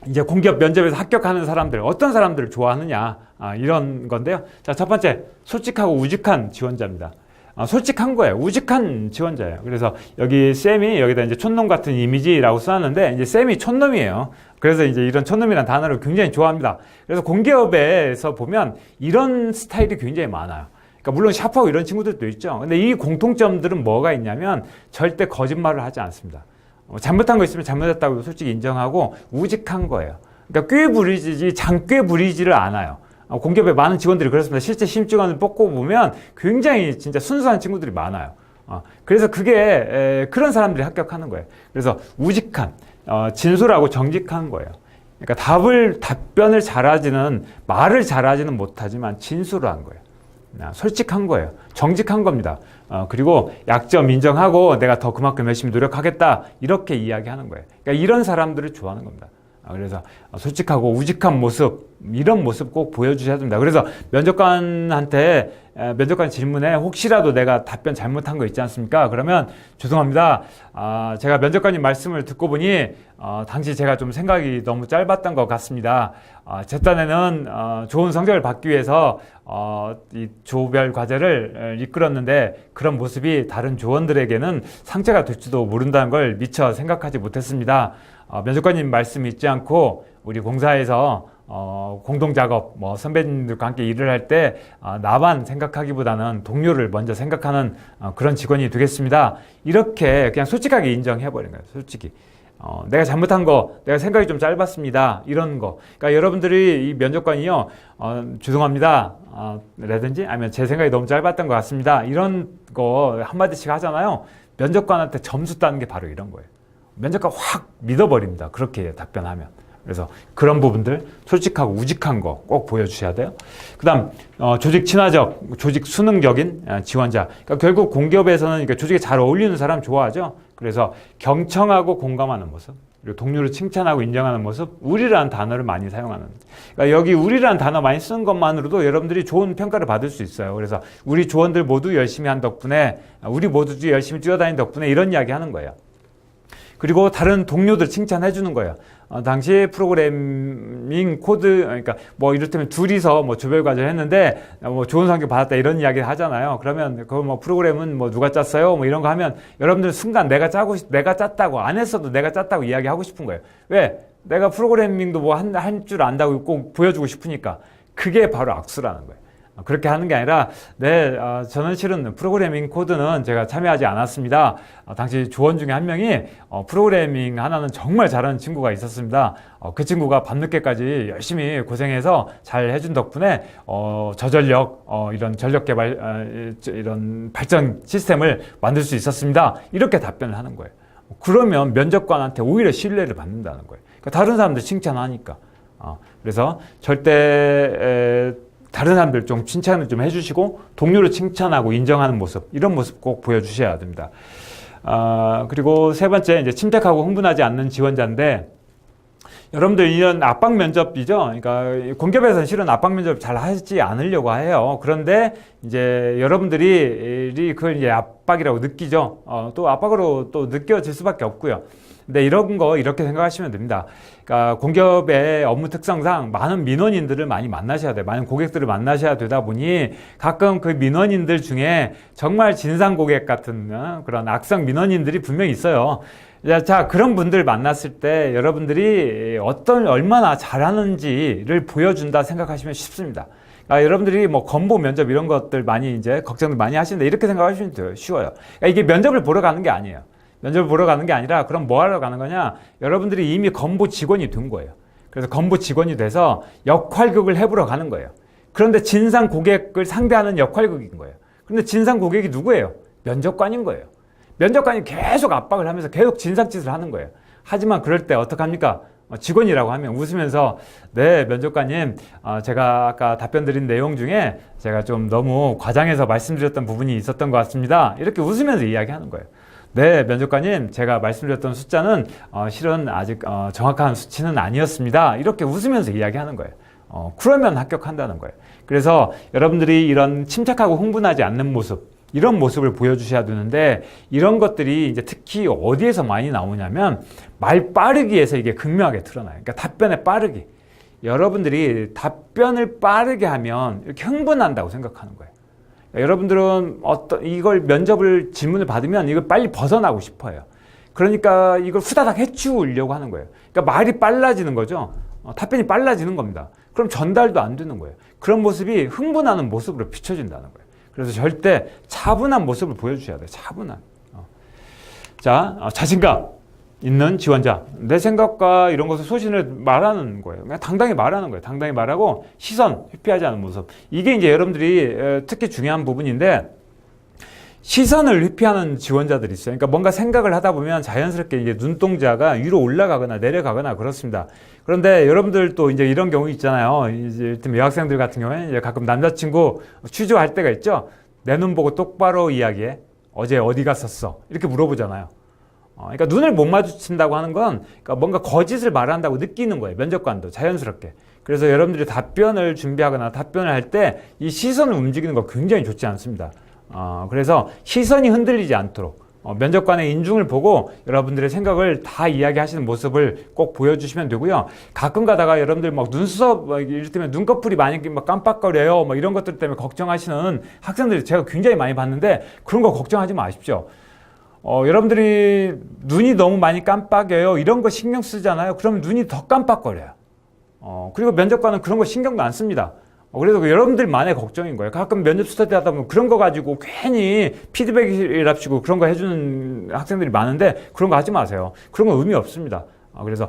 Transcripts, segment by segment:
이제 공기업 면접에서 합격하는 사람들, 어떤 사람들을 좋아하느냐, 이런 건데요. 자, 첫 번째, 솔직하고 우직한 지원자입니다. 솔직한 거예요. 우직한 지원자예요. 그래서 여기 쌤이 여기다 이제 촌놈 같은 이미지라고 써놨는데, 이제 쌤이 촌놈이에요. 그래서 이제 이런 촌놈이라는 단어를 굉장히 좋아합니다. 그래서 공기업에서 보면 이런 스타일이 굉장히 많아요. 그러니까 물론 샤프하고 이런 친구들도 있죠. 근데 이 공통점들은 뭐가 있냐면 절대 거짓말을 하지 않습니다. 잘못한 거 있으면 잘못했다고 솔직히 인정하고 우직한 거예요. 그러니까 꽤 부리지 장꽤 부리지를 않아요. 공기업에 많은 직원들이 그렇습니다. 실제 심직원을 뽑고 보면 굉장히 진짜 순수한 친구들이 많아요. 그래서 그게 그런 사람들이 합격하는 거예요. 그래서 우직한, 진솔하고 정직한 거예요. 그러니까 답변을 잘하지는, 말을 잘하지는 못하지만 진솔한 거예요. 솔직한 거예요. 정직한 겁니다. 그리고 약점 인정하고 내가 더 그만큼 열심히 노력하겠다, 이렇게 이야기하는 거예요. 그러니까 이런 사람들을 좋아하는 겁니다. 그래서 솔직하고 우직한 모습, 이런 모습 꼭 보여주셔야 됩니다. 그래서 면접관 질문에 혹시라도 내가 답변 잘못한 거 있지 않습니까? 그러면 죄송합니다. 제가 면접관님 말씀을 듣고 보니 당시 제가 좀 생각이 너무 짧았던 것 같습니다. 제 딴에는 좋은 성적을 받기 위해서 이 조별 과제를 이끌었는데 그런 모습이 다른 조원들에게는 상처가 될지도 모른다는 걸 미처 생각하지 못했습니다. 면접관님 말씀 잊지 않고 우리 공사에서 공동작업, 선배님들과 함께 일을 할 때 나만 생각하기보다는 동료를 먼저 생각하는 그런 직원이 되겠습니다. 이렇게 그냥 솔직하게 인정해버린 거예요. 솔직히. 내가 잘못한 거, 내가 생각이 좀 짧았습니다. 이런 거. 그러니까 여러분들이 이 면접관이요, 죄송합니다. 라든지 아니면 제 생각이 너무 짧았던 것 같습니다. 이런 거 한마디씩 하잖아요. 면접관한테 점수 따는 게 바로 이런 거예요. 면접관 확 믿어버립니다. 그렇게 답변하면. 그래서 그런 부분들, 솔직하고 우직한 거 꼭 보여주셔야 돼요. 그 다음, 조직 친화적, 조직 수능적인 지원자. 그러니까 결국 공기업에서는 그러니까 조직에 잘 어울리는 사람 좋아하죠. 그래서 경청하고 공감하는 모습, 그리고 동료를 칭찬하고 인정하는 모습, 우리라는 단어를 많이 사용하는. 그러니까 여기 우리라는 단어 많이 쓰는 것만으로도 여러분들이 좋은 평가를 받을 수 있어요. 그래서 우리 조원들 모두 열심히 한 덕분에, 우리 모두 열심히 뛰어다닌 덕분에 이런 이야기 하는 거예요. 그리고 다른 동료들 칭찬해 주는 거예요. 당시 프로그래밍 코드, 그러니까 이를테면 둘이서 조별 과제를 했는데 좋은 성적 받았다 이런 이야기를 하잖아요. 그러면 그 프로그램은 누가 짰어요? 이런 거 하면 여러분들 순간 내가 짰다고, 안 했어도 내가 짰다고 이야기하고 싶은 거예요. 왜? 내가 프로그래밍도 한 줄 안다고 꼭 보여주고 싶으니까. 그게 바로 악수라는 거예요. 그렇게 하는 게 아니라, 저는 실은 프로그래밍 코드는 제가 참여하지 않았습니다. 당시 조원 중에 한 명이 프로그래밍 하나는 정말 잘하는 친구가 있었습니다. 그 친구가 밤늦게까지 열심히 고생해서 잘 해준 덕분에 저전력, 이런 전력 개발, 이런 발전 시스템을 만들 수 있었습니다. 이렇게 답변을 하는 거예요. 그러면 면접관한테 오히려 신뢰를 받는다는 거예요. 그러니까 다른 사람들 칭찬하니까. 그래서 절대 다른 사람들 좀 칭찬을 좀 해주시고 동료를 칭찬하고 인정하는 모습, 이런 모습 꼭 보여주셔야 됩니다. 그리고 세 번째, 이제 침착하고 흥분하지 않는 지원자인데, 여러분들 이런 압박 면접이죠. 그러니까 공기업에서는 실은 압박 면접 잘 하지 않으려고 해요. 그런데 이제 여러분들이 그걸 이제 압박이라고 느끼죠. 또 압박으로 또 느껴질 수밖에 없고요. 근데 이런 거 이렇게 생각하시면 됩니다. 그러니까 공기업의 업무 특성상 많은 민원인들을 많이 만나셔야 돼요. 많은 고객들을 만나셔야 되다 보니 가끔 그 민원인들 중에 정말 진상 고객 같은 그런 악성 민원인들이 분명히 있어요. 자, 그런 분들 만났을 때 여러분들이 얼마나 잘하는지를 보여준다 생각하시면 쉽습니다. 여러분들이 건보 면접 이런 것들 많이 이제 걱정을 많이 하시는데 이렇게 생각하시면 돼요. 쉬워요. 그러니까 이게 면접을 보러 가는 게 아니에요. 면접을 보러 가는 게 아니라 그럼 뭐 하러 가는 거냐? 여러분들이 이미 건보 직원이 된 거예요. 그래서 건보 직원이 돼서 역할극을 해보러 가는 거예요. 그런데 진상 고객을 상대하는 역할극인 거예요. 그런데 진상 고객이 누구예요? 면접관인 거예요. 면접관이 계속 압박을 하면서 계속 진상짓을 하는 거예요. 하지만 그럴 때 어떡합니까? 직원이라고 하면 웃으면서, 네, 면접관님, 제가 아까 답변 드린 내용 중에 제가 좀 너무 과장해서 말씀드렸던 부분이 있었던 것 같습니다. 이렇게 웃으면서 이야기하는 거예요. 네, 면접관님, 제가 말씀드렸던 숫자는 실은 아직 정확한 수치는 아니었습니다. 이렇게 웃으면서 이야기하는 거예요. 그러면 합격한다는 거예요. 그래서 여러분들이 이런 침착하고 흥분하지 않는 모습, 이런 모습을 보여주셔야 되는데 이런 것들이 이제 특히 어디에서 많이 나오냐면 말 빠르기에서 이게 극명하게 드러나요. 그러니까 답변의 빠르기. 여러분들이 답변을 빠르게 하면 이렇게 흥분한다고 생각하는 거예요. 여러분들은 이걸 면접을 질문을 받으면 이걸 빨리 벗어나고 싶어요. 그러니까 이걸 후다닥 해치우려고 하는 거예요. 그러니까 말이 빨라지는 거죠. 답변이 빨라지는 겁니다. 그럼 전달도 안 되는 거예요. 그런 모습이 흥분하는 모습으로 비춰진다는 거예요. 그래서 절대 차분한 모습을 보여주셔야 돼요. 차분한. 자, 자신감 있는 지원자. 내 생각과 이런 것을 소신을 말하는 거예요. 그냥 당당히 말하는 거예요. 당당히 말하고 시선 회피하지 않는 모습. 이게 이제 여러분들이 특히 중요한 부분인데 시선을 회피하는 지원자들이 있어요. 그러니까 뭔가 생각을 하다 보면 자연스럽게 이제 눈동자가 위로 올라가거나 내려가거나 그렇습니다. 그런데 여러분들도 이제 이런 경우 있잖아요. 이제 여학생들 같은 경우에 이제 가끔 남자친구 취조할 때가 있죠. 내 눈 보고 똑바로 이야기해. 어제 어디 갔었어? 이렇게 물어보잖아요. 그러니까 눈을 못 마주친다고 하는 건 그러니까 뭔가 거짓을 말한다고 느끼는 거예요. 면접관도 자연스럽게. 그래서 여러분들이 답변을 준비하거나 답변을 할 때 이 시선을 움직이는 거 굉장히 좋지 않습니다. 그래서 시선이 흔들리지 않도록 면접관의 인중을 보고 여러분들의 생각을 다 이야기하시는 모습을 꼭 보여주시면 되고요. 가끔 가다가 여러분들 막 눈썹, 이를테면 눈꺼풀이 많이 막 깜빡거려요. 막 이런 것들 때문에 걱정하시는 학생들이 제가 굉장히 많이 봤는데 그런 거 걱정하지 마십시오. 여러분들이 눈이 너무 많이 깜빡여요. 이런 거 신경 쓰잖아요. 그러면 눈이 더 깜빡거려요. 그리고 면접관은 그런 거 신경도 안 씁니다. 그래서 여러분들만의 걱정인 거예요. 가끔 면접 스터디 하다 보면 그런 거 가지고 괜히 피드백이랍시고 그런 거 해주는 학생들이 많은데 그런 거 하지 마세요. 그런 거 의미 없습니다. 그래서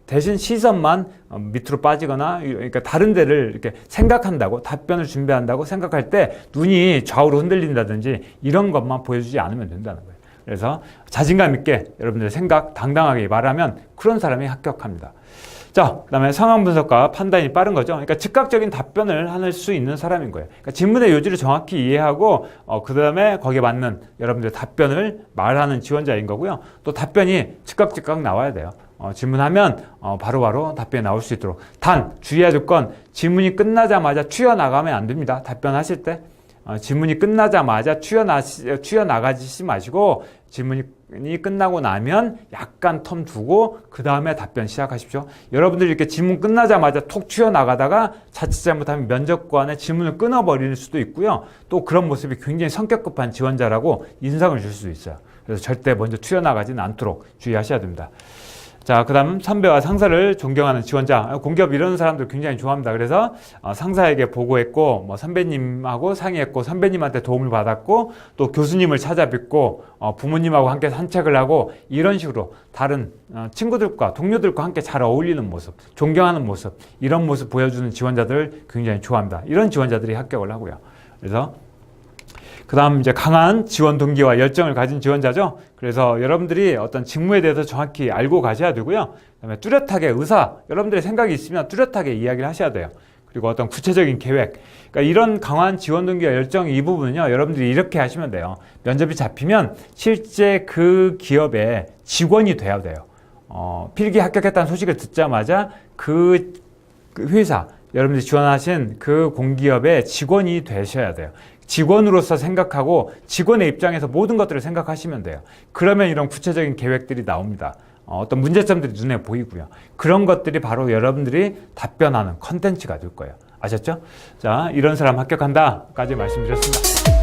대신 시선만 밑으로 빠지거나 그러니까 다른 데를 이렇게 생각한다고 답변을 준비한다고 생각할 때 눈이 좌우로 흔들린다든지 이런 것만 보여주지 않으면 된다는 거예요. 그래서 자신감 있게 여러분들의 생각 당당하게 말하면 그런 사람이 합격합니다. 자, 그다음에 상황 분석과 판단이 빠른 거죠. 그러니까 즉각적인 답변을 할 수 있는 사람인 거예요. 그러니까 질문의 요지를 정확히 이해하고 그다음에 거기에 맞는 여러분들의 답변을 말하는 지원자인 거고요. 또 답변이 즉각 나와야 돼요. 질문하면 바로바로 답변이 나올 수 있도록. 단 주의해야 될 건 질문이 끝나자마자 튀어나가면 안 됩니다. 답변하실 때. 질문이 끝나자마자 튀어나가지 마시고 질문이 끝나고 나면 약간 텀 두고 그 다음에 답변 시작하십시오. 여러분들이 이렇게 질문 끝나자마자 톡 튀어나가다가 자칫 잘못하면 면접관의 질문을 끊어버릴 수도 있고요. 또 그런 모습이 굉장히 성격 급한 지원자라고 인상을 줄 수도 있어요. 그래서 절대 먼저 튀어나가지는 않도록 주의하셔야 됩니다. 자, 그 다음 선배와 상사를 존경하는 지원자. 공기업 이런 사람들 굉장히 좋아합니다. 그래서 상사에게 보고했고 선배님하고 상의했고 선배님한테 도움을 받았고 또 교수님을 찾아뵙고 부모님하고 함께 산책을 하고 이런 식으로 다른 친구들과 동료들과 함께 잘 어울리는 모습, 존경하는 모습 이런 모습 보여주는 지원자들 굉장히 좋아합니다. 이런 지원자들이 합격을 하고요. 그래서 그 다음 이제 강한 지원 동기와 열정을 가진 지원자죠. 그래서 여러분들이 어떤 직무에 대해서 정확히 알고 가셔야 되고요. 그다음에 뚜렷하게 여러분들의 생각이 있으면 뚜렷하게 이야기를 하셔야 돼요. 그리고 어떤 구체적인 계획. 그러니까 이런 강한 지원 동기와 열정 이 부분은요. 여러분들이 이렇게 하시면 돼요. 면접이 잡히면 실제 그 기업의 직원이 돼야 돼요. 필기 합격했다는 소식을 듣자마자 그 회사, 여러분들이 지원하신 그 공기업의 직원이 되셔야 돼요. 직원으로서 생각하고 직원의 입장에서 모든 것들을 생각하시면 돼요. 그러면 이런 구체적인 계획들이 나옵니다. 어떤 문제점들이 눈에 보이고요. 그런 것들이 바로 여러분들이 답변하는 컨텐츠가 될 거예요. 아셨죠? 자, 이런 사람 합격한다까지 말씀드렸습니다.